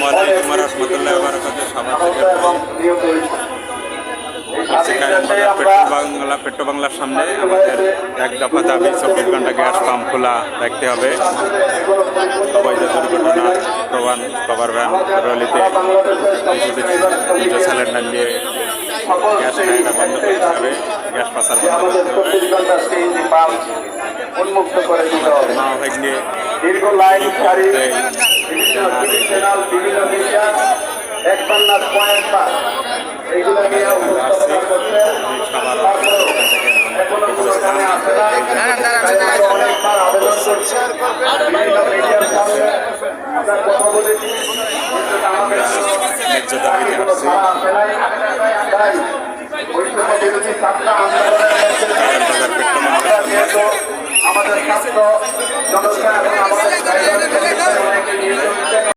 আসসালামু আলাইকুম ওয়া রাহমাতুল্লাহি ওয়া বারাকাতুহু। সবার পেট্রো বাংলার সামনে আমাদের এক দফা দাবি 24 ঘন্টা গ্যাস পাম্প খোলা রাখতে হবে। অবৈধ দুর্ঘটনার প্রমাণ কভার ভ্যান রলিতে সিলিন্ডার নিয়ে গ্যাস খায়না বন্ধ করতে হবে, গ্যাস পাচার বন্ধ করতে হবে। উন্মুক্ত করে দিতে হবে। দীর্ঘ লাইন সারি বিভিন্ন মিডিয়া 51.5 এইগুলো নিয়ে উপস্থাপনা করছে। এখনো কোনো স্থানে আসে না, অনেকবার আবেদন করছে বিভিন্ন মিডিয়ার সামনে আমরা কথা বলেছি, কিন্তু আমাদের কোনো সাড়া আসে নাই। তাই বৈষম্য বিরোধী ছাত্র আন্দোলনের মধ্যে আমরা যেহেতু আমাদের ছাত্র জনতা এবং আমাদের